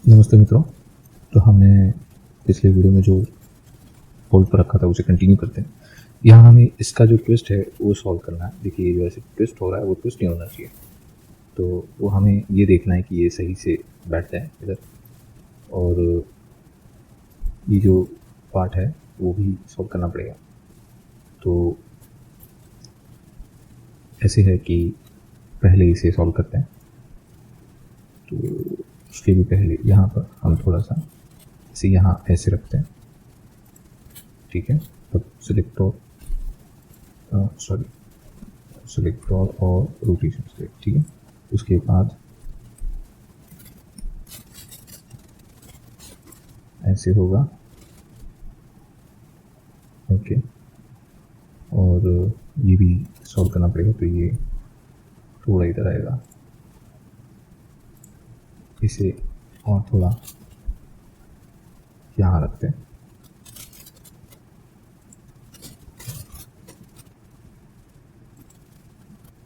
नमस्ते मित्रों। तो हमने पिछले वीडियो में जो होल्ड पर रखा था उसे कंटिन्यू करते हैं। यहाँ हमें इसका जो ट्विस्ट है वो सॉल्व करना है। देखिए जो ऐसे ट्विस्ट हो रहा है वो ट्विस्ट नहीं होना चाहिए, तो वो हमें ये देखना है कि ये सही से बैठ जाए इधर, और ये जो पार्ट है वो भी सॉल्व करना पड़ेगा। तो ऐसे है कि पहले इसे सॉल्व करते हैं। तो उसके भी पहले यहाँ पर हम थोड़ा सा इसे यहाँ ऐसे रखते हैं, ठीक है। अब सिलेक्ट और रोटेशन सेलेक्ट, ठीक है। उसके बाद ऐसे होगा, ओके। और ये भी सॉल्व करना पड़ेगा, तो ये थोड़ा इधर आएगा, इसे और थोड़ा यहाँ रखते हैं,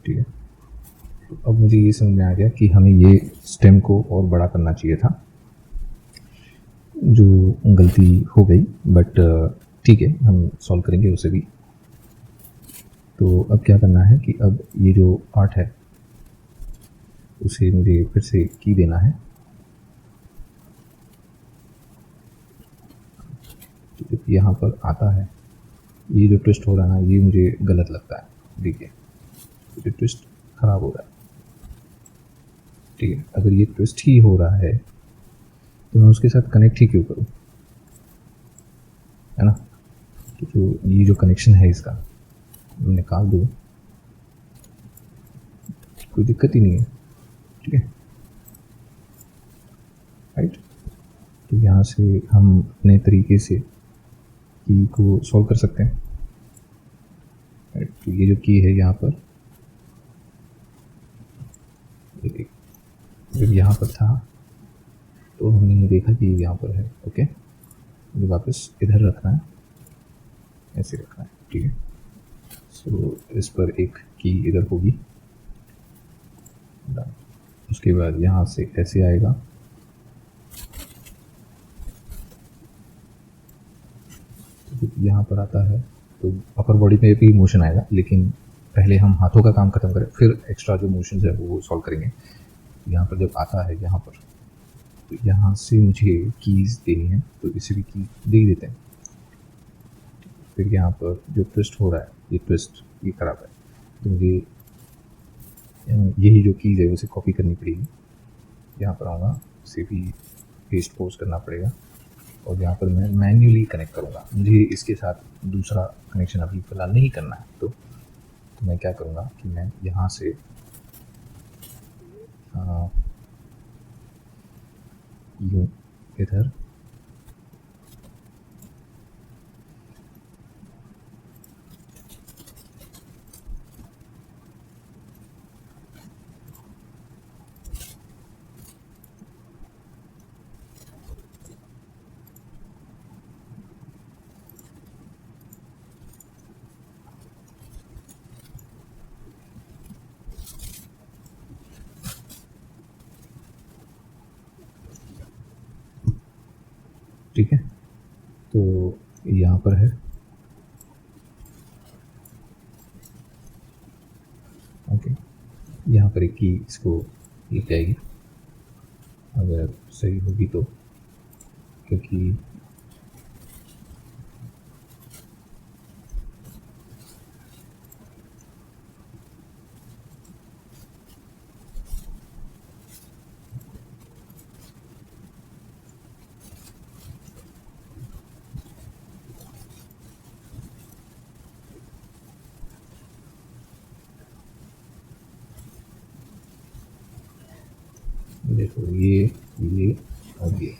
ठीक है। तो अब मुझे ये समझ में आ गया कि हमें ये स्टेम को और बड़ा करना चाहिए था, जो गलती हो गई, बट ठीक है, हम सॉल्व करेंगे उसे भी। तो अब क्या करना है कि अब ये जो पार्ट है उसे मुझे फिर से की देना है। तो जब यहाँ पर आता है, ये जो ट्विस्ट हो रहा है ना, ये मुझे गलत लगता है। देखिए ये ट्विस्ट खराब हो रहा है, ठीक है। अगर ये ट्विस्ट ही हो रहा है तो मैं उसके साथ कनेक्ट ही क्यों करूँ, है ना। तो जो ये जो कनेक्शन है इसका निकाल दो, कोई दिक्कत ही नहीं है, ठीक है, राइट। तो यहाँ से हम अपने तरीके से की को सॉल्व कर सकते हैं, राइट। तो ये जो की है यहाँ पर, जब यहाँ पर था तो हमने ये देखा कि यहाँ पर है, ओके। मुझे वापस इधर रखना है, ऐसे रखना है, ठीक है। सो इस पर एक की इधर होगी, उसके बाद यहाँ से ऐसे आएगा, यहाँ पर आता है तो अपर बॉडी में भी मोशन आएगा, लेकिन पहले हम हाथों का काम खत्म करें, फिर एक्स्ट्रा जो मोशन है वो सॉल्व करेंगे। यहाँ पर जब आता है यहाँ पर, तो यहाँ से मुझे कीज़ देनी है, तो इसे भी की दे ही देते हैं। फिर यहाँ पर जो ट्विस्ट हो रहा है, ये ट्विस्ट ये खराब है, तो मुझे यही जो कीज़ है उसे कॉपी करनी पड़ेगी। यहाँ पर आऊँगा, इसे भी पेस्ट पोस्ट करना पड़ेगा, और यहाँ पर मैं मैन्युअली कनेक्ट करूँगा। मुझे इसके साथ दूसरा कनेक्शन अभी फ़िलहाल नहीं करना है, तो मैं क्या करूँगा कि मैं यहाँ से यूँ इधर ठीक है। तो यहाँ पर है, ओके। यहाँ पर एक की इसको लिख जाएगी, अगर सही होगी तो, क्योंकि देखो ये और ये,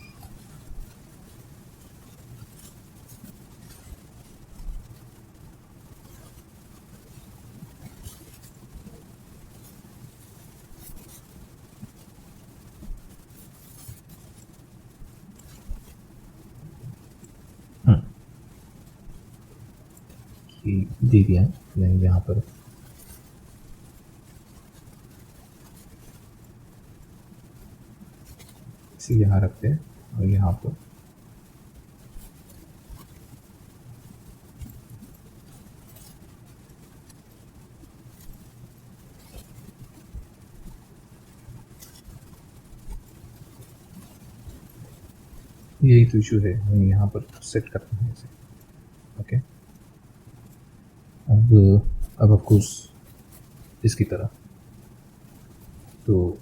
कि दे दिया है। मैंने यहाँ पर इसे यहाँ रखते हैं और यहाँ पर यही तो इशू है, हमें यहाँ पर सेट करना है इसे। ओके, अब ऑफ कोर्स इसकी तरह तो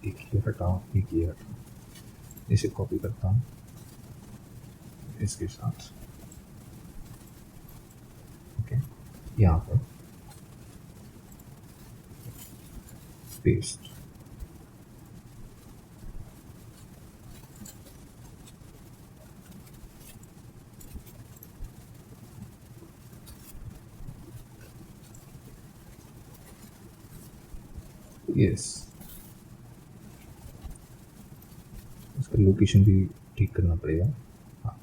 एक ये हटाओ, एक ये हटाओ, इसे कॉपी करता हूँ इसके साथ। ओके, यहाँ पर पेस्ट, यस, इसका लोकेशन भी ठीक करना पड़ेगा। हाँ,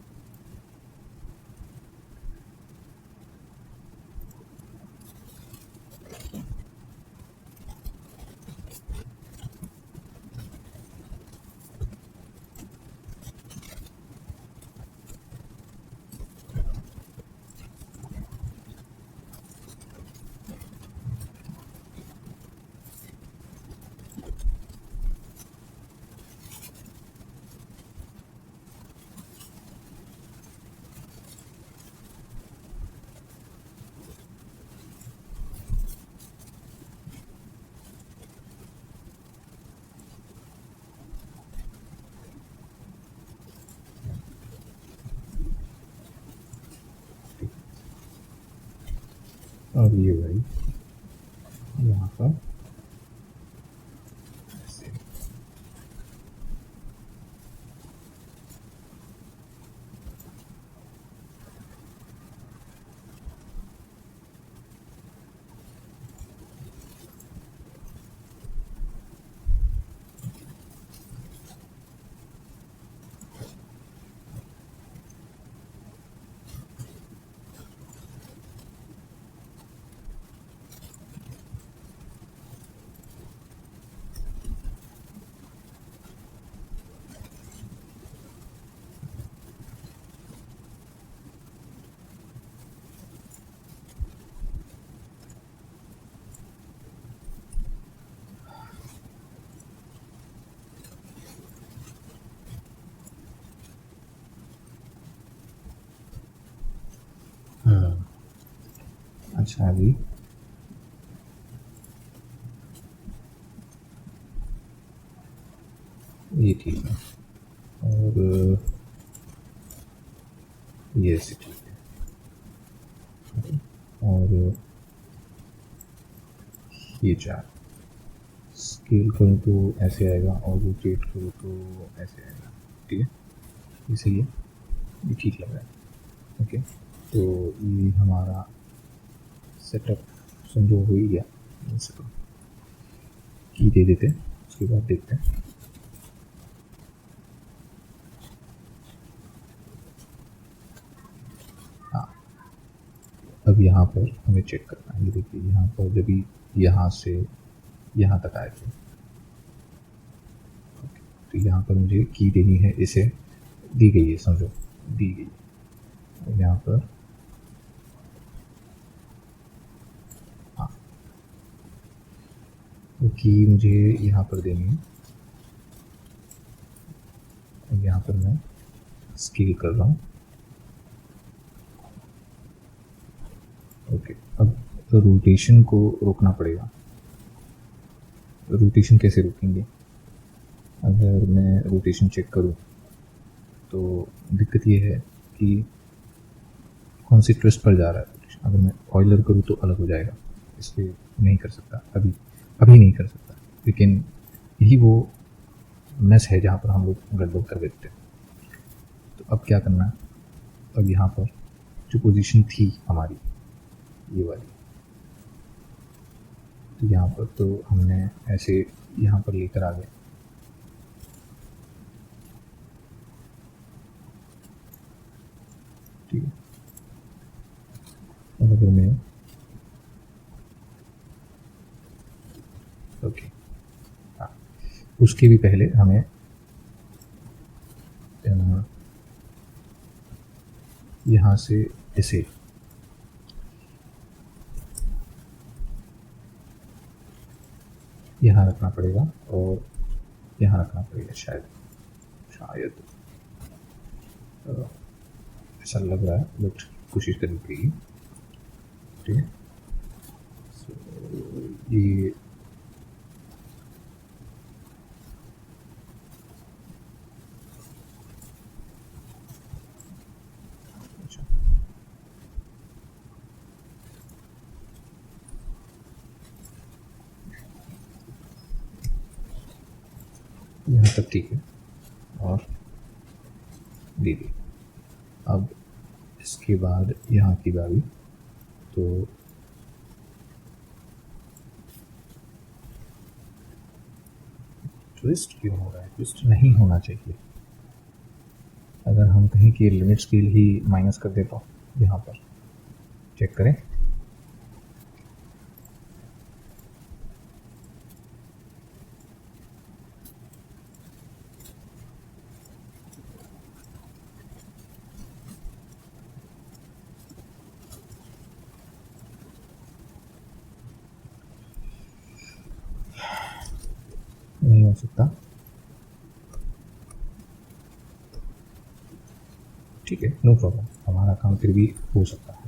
और ये भाई यहाँ पर ऐसे। हाँ, अच्छा अभी ये ठीक है, और ये ऐसे ठीक है, और ये चार स्केल करूँ तो ऐसे आएगा और रोटेट करूँ तो ऐसे आएगा। ठीक है, ये सही है, ये ठीक लग रहा है। ओके, तो ये हमारा सेटअप समझो हो ही गया। इसको की दे देते हैं, उसके बाद देखते हैं। हाँ, अब यहाँ पर हमें चेक करना है। ये देखिए यहाँ पर जब भी यहाँ से यहाँ तक आए थे, तो यहाँ पर मुझे की देनी है, इसे दी गई है, समझो दी गई है। यहाँ पर हाँ, वो की मुझे यहाँ पर देनी है। यहाँ पर मैं स्केल कर रहा हूँ। ओके, अब तो रोटेशन को रोकना पड़ेगा। रोटेशन कैसे रोकेंगे? अगर मैं रोटेशन चेक करूँ तो दिक्कत ये है कि कौन सी ट्विस्ट पर जा रहा है रोटेशन। अगर मैं ऑयलर करूँ तो अलग हो जाएगा, इसलिए नहीं कर सकता अभी नहीं कर सकता। लेकिन यही वो मेस है जहाँ पर हम लोग गड़बड़ कर देते हैं। तो अब क्या करना है? अब यहाँ पर जो पोजीशन थी हमारी ये वाली, तो यहाँ पर तो हमने ऐसे यहाँ पर लेकर आ गए। ठीक है, और अगर मैं ओके, हाँ, उसके भी पहले हमें यहाँ से इसे यहाँ रखना पड़ेगा और यहाँ रखना पड़ेगा शायद शायद ऐसा लग रहा है, बट कोशिश करनी पड़ेगी। ठीक है, ये अच्छा, यहाँ तक ठीक है और दीदी। अब इसके बाद यहाँ की बारी, तो ट्विस्ट क्यों हो रहा है? ट्विस्ट नहीं होना चाहिए। अगर हम कहें कि लिमिट स्केल ही माइनस कर देता हूँ, यहाँ पर चेक करें। नहीं हो सकता। ठीक है, नो प्रॉब्लम, हमारा काम फिर भी हो सकता है।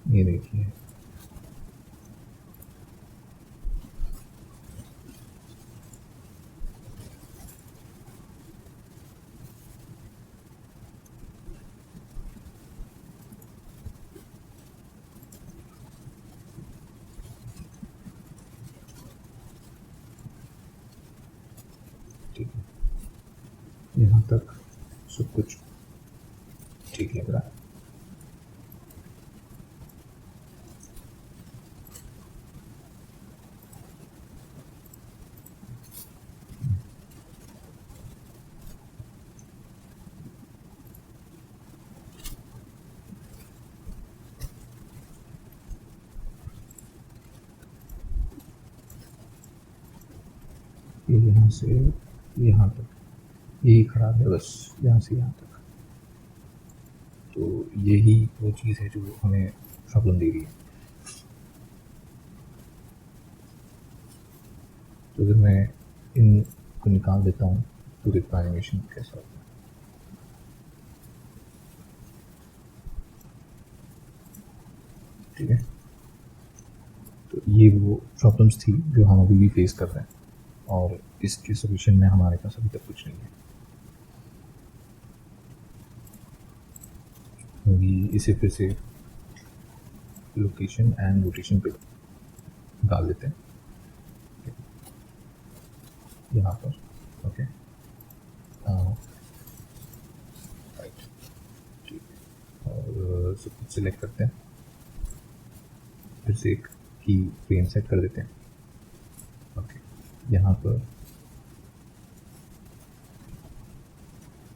ये देखिए, ठीक है, यहाँ तक सब कुछ ठीक लग रहा है। ये यहाँ से यहाँ तक यही खराब है, बस यहाँ से यहाँ तक। तो यही वो चीज़ है जो हमें प्रॉब्लम दे रही है। तो अगर मैं इन को निकाल देता हूँ तो देखता हूँ एनिमेशन कैसा होता है। ठीक है, तो ये वो प्रॉब्लम्स थी जो हम अभी भी फेस कर रहे हैं, और इसके सोल्यूशन में हमारे पास अभी तक कुछ नहीं है। अभी इसे फिर से लोकेशन एंड रोटेशन पे डाल देते हैं यहाँ पर। ओके, राइट, ठीक है, और सब कुछ सिलेक्ट करते हैं, फिर से एक की फ्रेम सेट कर देते हैं। ओके, यहाँ पर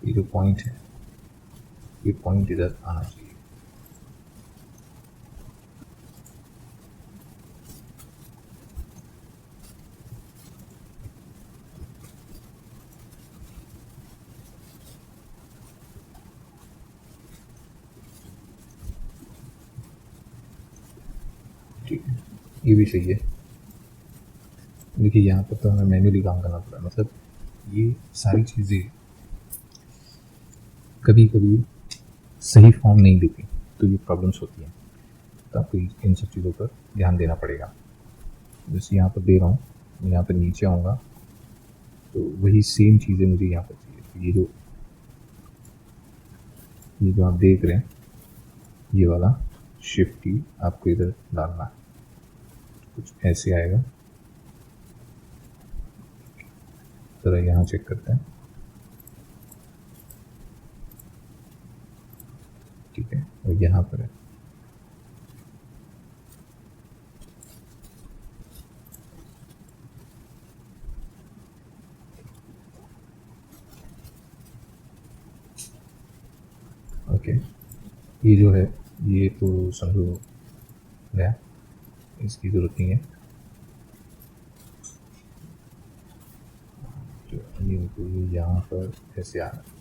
ये जो पॉइंट है, ये पॉइंट इधर आना चाहिए। ठीक है, ये भी सही है। देखिए, यहाँ पर तो हमें मैन्युअली काम करना पड़ा, मतलब ये सारी चीज़ें कभी कभी सही फॉर्म नहीं देती, तो ये प्रॉब्लम्स होती हैं। तो आपको इन सब चीज़ों पर ध्यान देना पड़ेगा। जैसे यहाँ पर दे रहा हूँ, मैं यहाँ पर नीचे आऊँगा तो वही सेम चीज़ें मुझे यहाँ पर चाहिए। तो ये जो आप देख रहे हैं, ये वाला शिफ्ट की आपको इधर डालना है। कुछ ऐसे आएगा। ज़रा यहाँ चेक करते हैं। ठीक है, और यहाँ पर है। ओके, ये जो है ये तो समझो गया, इसकी ज़रूरत नहीं है। तो ये यहाँ पर ऐसे आ रहा है।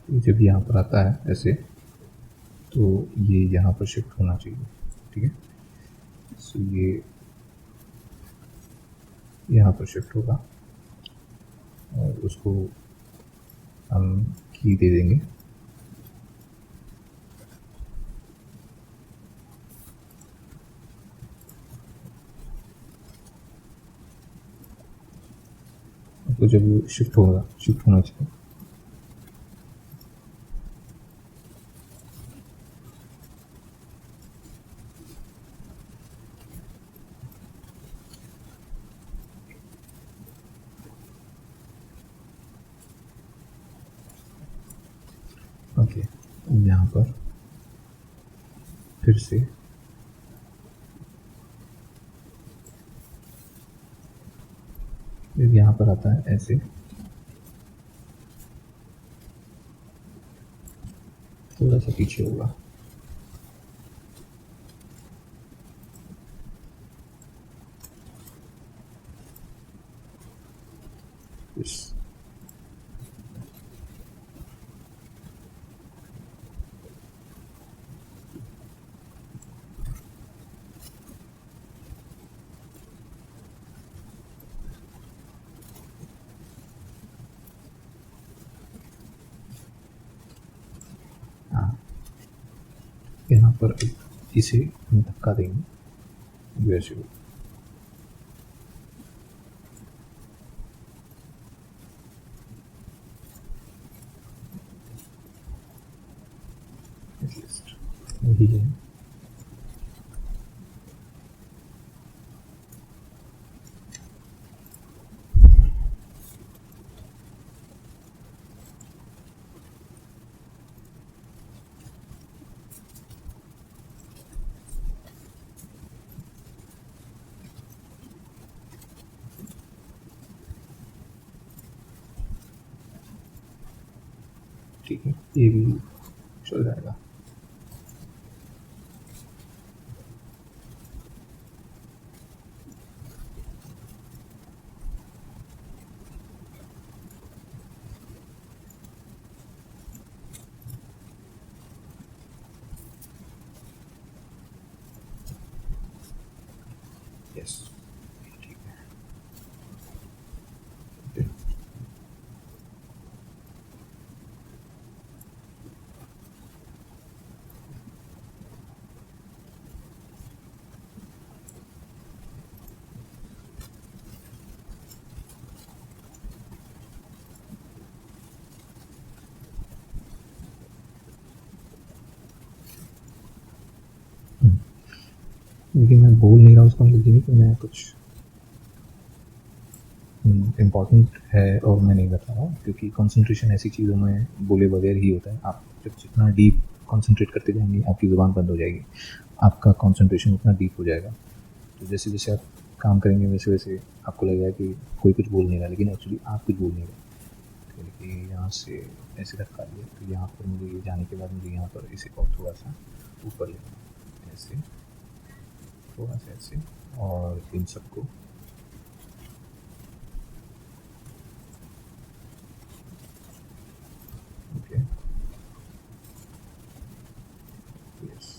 जब यहाँ पर आता है ऐसे, तो ये यहाँ पर शिफ्ट होना चाहिए। ठीक है, सो ये यहाँ पर शिफ्ट होगा और उसको हम की दे देंगे। तो जब शिफ्ट होगा, शिफ्ट होना चाहिए। ओके, यहाँ पर फिर से जब यहाँ पर आता है ऐसे, थोड़ा सा पीछे होगा। इस हाँ, यहाँ पर इसे हम धक्का देंगे वैसे हो। एटलीस्ट वही है। ठीक है, ये भी चल जाएगा। यस, ठीक है। लेकिन मैं बोल नहीं रहा, उसका मतलब ये नहीं कि मैं कुछ इम्पॉर्टेंट है और मैं नहीं बता रहा हूँ, क्योंकि कंसंट्रेशन ऐसी चीज़ों में बोले बगैर ही होता है। आप जब जितना डीप कंसंट्रेट करते जाएंगे, आपकी ज़ुबान बंद हो जाएगी, आपका कंसंट्रेशन उतना डीप हो जाएगा। तो जैसे जैसे आप काम करेंगे वैसे वैसे आपको लगेगा कि कोई कुछ बोल नहीं रहा, लेकिन एक्चुअली आप कुछ बोल नहीं रहे। तो देखिए यहाँ से ऐसे रखा दिया, तो यहाँ पर मुझे ये जाने के बाद मुझे यहाँ पर इसे और थोड़ा सा ऊपर लेना, ऐसे थोड़ा सा ऐसे, और इन सबको ओके। यस,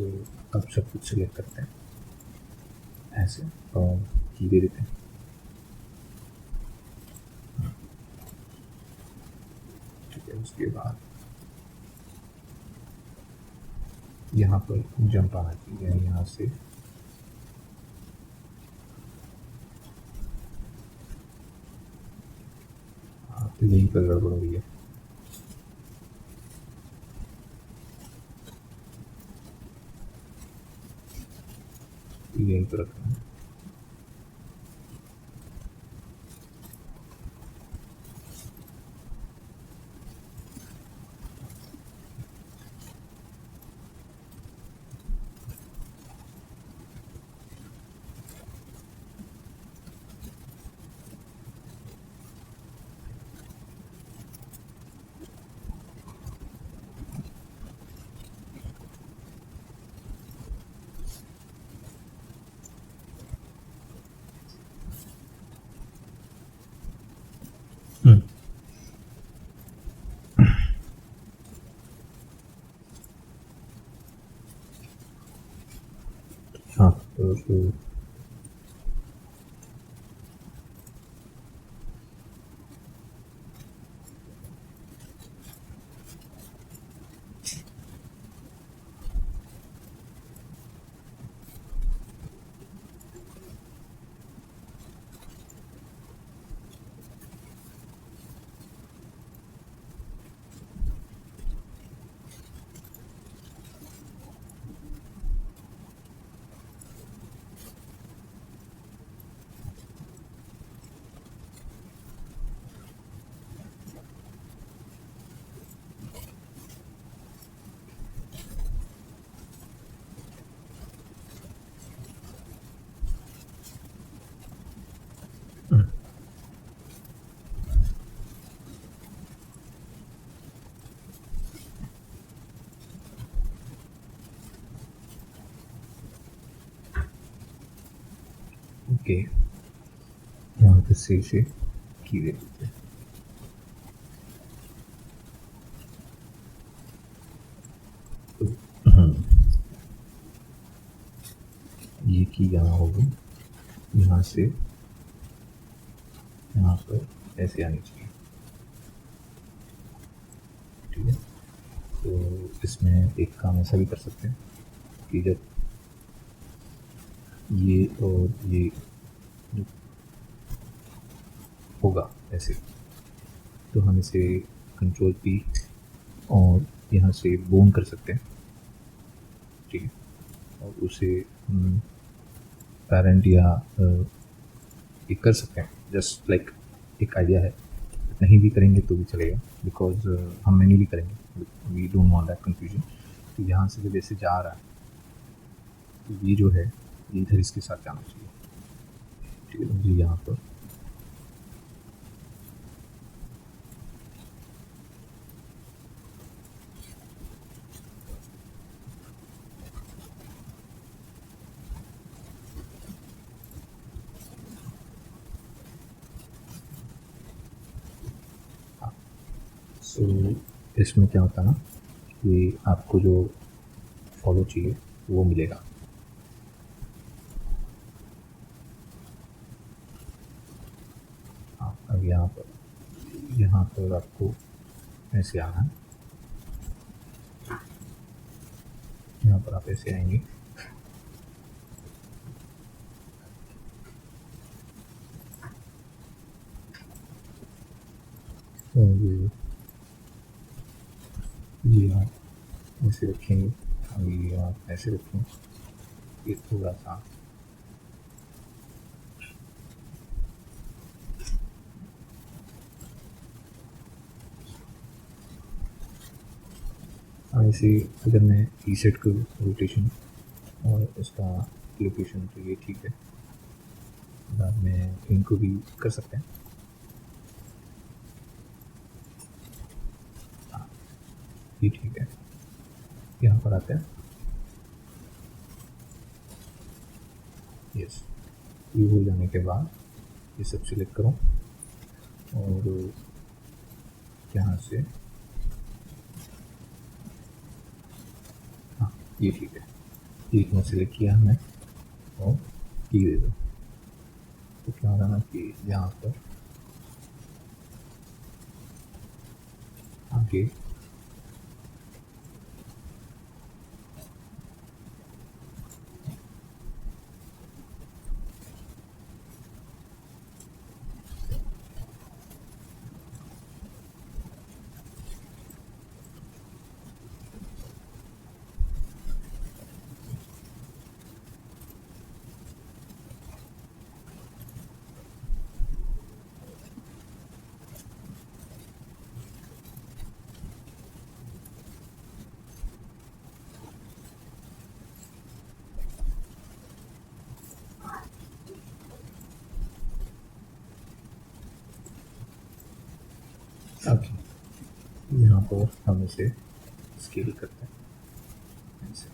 तो अब सब कुछ सिलेक्ट करते हैं ऐसे और की दे देते हैं। ठीक है, उसके बाद यहाँ पर जंप आना चाहिए, यहाँ से तो यहीं पर गड़बड़ हो रही है। यहीं पर रखना है। हाँ तो ओके, यहाँ पे से की दे देते हैं। ये की यहाँ होगी, यहाँ से यहाँ पर ऐसे आनी चाहिए। ठीक है, तो इसमें एक काम ऐसा भी कर सकते हैं कि जब ये और ये होगा ऐसे, तो हम इसे कंट्रोल P और यहाँ से बोन कर सकते हैं। ठीक है, और उसे पेरेंट या ये कर सकते हैं, जस्ट लाइक एक आइडिया है। नहीं भी करेंगे तो भी चलेगा, बिकॉज हम मैन्युअली करेंगे, we don't want that confusion. तो यहाँ से जब ऐसे जा रहा है तो ये जो है ये इधर इसके साथ जाना चाहिए। ठीक है, तो मुझे यहाँ पर सो इसमें क्या होता है ना कि आपको जो फॉलो चाहिए वो मिलेगा। हाँ, अब यहाँ पर आपको ऐसे आना है, यहाँ पर आप ऐसे आएंगे, और ये आप ऐसे रखेंगे और ये आप ऐसे रखेंगे। ये थोड़ा सा ऐसे, अगर मैं रीसेट करूँ रोटेशन और इसका लोकेशन, तो ये ठीक है। बाद में इनको भी कर सकते हैं। हाँ, ये ठीक है। यहाँ पर आते हैं, यस, ये हो जाने के बाद ये सब सिलेक्ट करो और यहाँ से, हाँ ये ठीक है। एक में सिलेक्ट किया हमने और की दे दो, तो क्या होगा ना कि यहाँ पर आगे ओके, यहाँ पर हम इसे स्केल करते हैं ऐसे।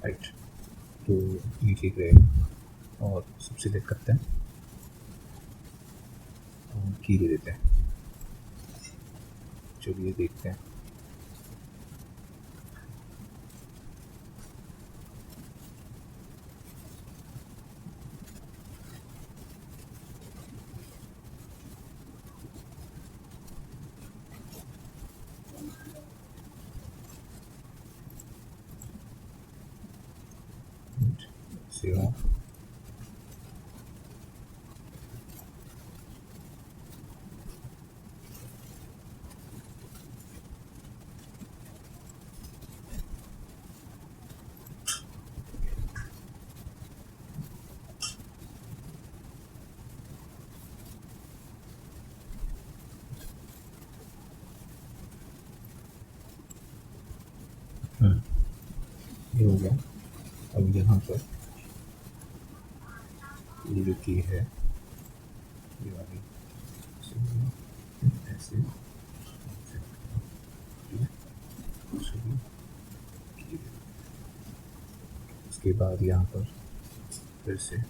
राइट, तो ये ठीक रहेगा और सब सिलेक्ट करते हैं और की दे देते हैं। चलिए देखते हैं। सेवा ये हो गया। अब यहाँ पर ये जो की है ये वाली ऐसे उसके बाद यहाँ पर फिर से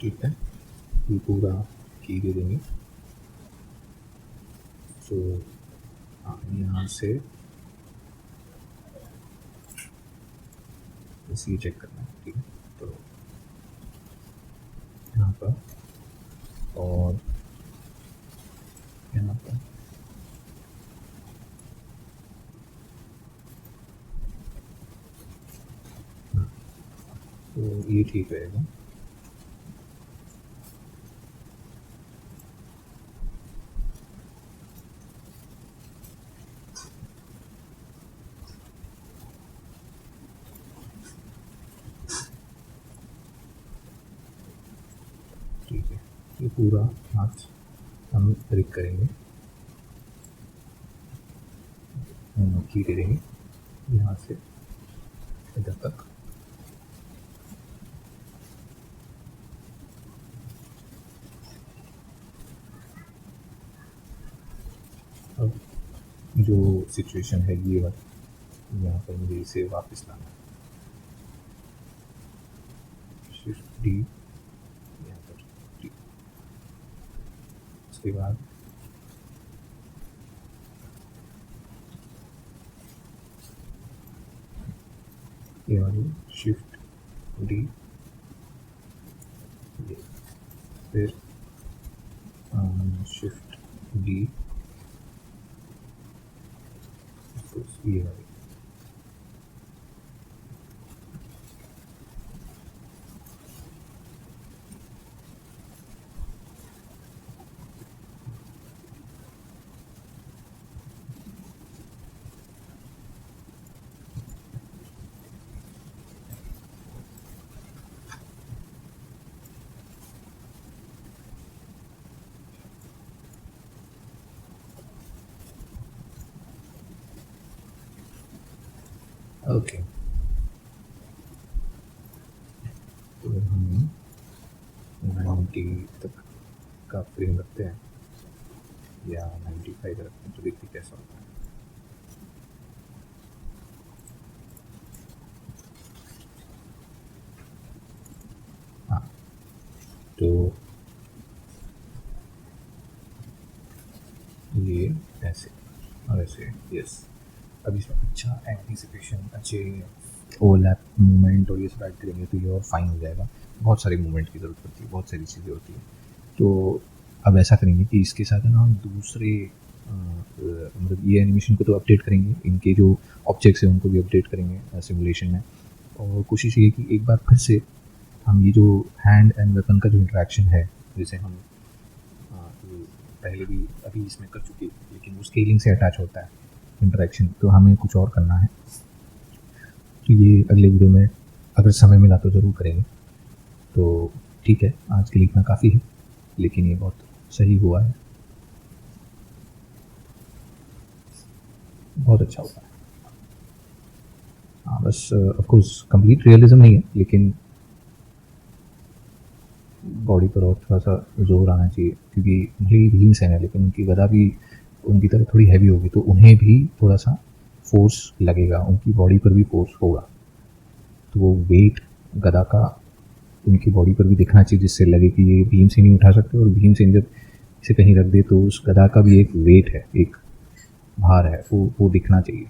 ठीक है, ये पूरा की दे देंगे। तो हाँ, यहाँ से बस ये चेक करना है। ठीक है, तो यहाँ पर और यहाँ पर तो ये ठीक रहेगा। ठीक है, ये पूरा हाथ हम रिक करेंगे, की दे देंगे यहाँ से इधर तक। अब जो सिचुएशन है ये वाली, यहाँ पर मुझे इसे वापस लाना है। शिफ्ट डी यहाँ पर डी, उसके बाद ये वाली शिफ्ट डी, फिर शिफ्ट डी, ये वाली। ओके, तो हम 90 तक का फ्रेम रखते हैं या 95 रखते हैं, तो देखते कैसा होता है। हाँ, तो ये ऐसे और ऐसे, यस। अब इसमें अच्छा एंटीसिपेशन, अच्छे ओवरलैप मूवमेंट और ये सब ऐड करेंगे तो ये और फाइन हो जाएगा। बहुत सारे मूवमेंट की ज़रूरत पड़ती है, बहुत सारी चीज़ें होती हैं। तो अब ऐसा करेंगे कि इसके साथ है ना हम दूसरे मतलब ये एनिमेशन को तो अपडेट करेंगे, इनके जो ऑब्जेक्ट्स हैं उनको भी अपडेट करेंगे सिमुलेशन में। और कोशिश ये कि एक बार फिर से हम ये जो हैंड एंड वेपन का जो इंटरेक्शन है, जैसे हम ये पहले भी अभी इसमें कर चुके, लेकिन वो स्केलिंग से अटैच होता है इंटरेक्शन, तो हमें कुछ और करना है। तो ये अगले वीडियो में अगर समय मिला तो ज़रूर करेंगे। तो ठीक है, आज के लिए इतना काफ़ी है, लेकिन ये बहुत सही हुआ है, बहुत अच्छा हुआ है। हाँ, बस ऑफ कोर्स कंप्लीट रियलिज्म नहीं है, लेकिन बॉडी पर और थोड़ा-सा ज़ोर आना चाहिए, क्योंकि भले ही भीमसेन है लेकिन उनकी गदा भी उनकी तरह थोड़ी हैवी होगी, तो उन्हें भी थोड़ा-सा फ़ोर्स लगेगा, उनकी बॉडी पर भी फ़ोर्स होगा। तो वो वेट गदा का उनकी बॉडी पर भी दिखना चाहिए, जिससे लगे कि ये भीमसेन ही उठा सकते हैं, और भीमसेन जब इसे कहीं रख दे तो उस गदा का भी एक वेट है, एक भार है, वो दिखना चाहिए।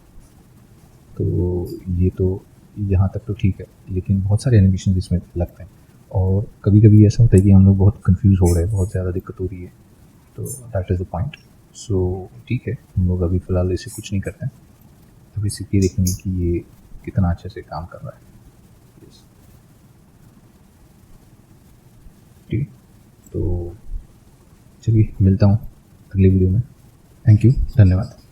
तो ये तो यहाँ तक तो ठीक है, लेकिन बहुत सारे एनिमेशन इसमें लगते हैं, और कभी-कभी ऐसा होता है कि हम लोग बहुत कन्फ्यूज़ हो रहे हैं, बहुत ज़्यादा दिक्कत हो रही है, तो दैट इज़ द पॉइंट। सो ठीक है, हम लोग अभी फ़िलहाल इसे कुछ नहीं करते हैं, अभी सिर्फ ये देखेंगे कि ये कितना अच्छे से काम कर रहा है। यस, ठीक, तो चलिए मिलता हूँ अगली वीडियो में। थैंक यू, धन्यवाद।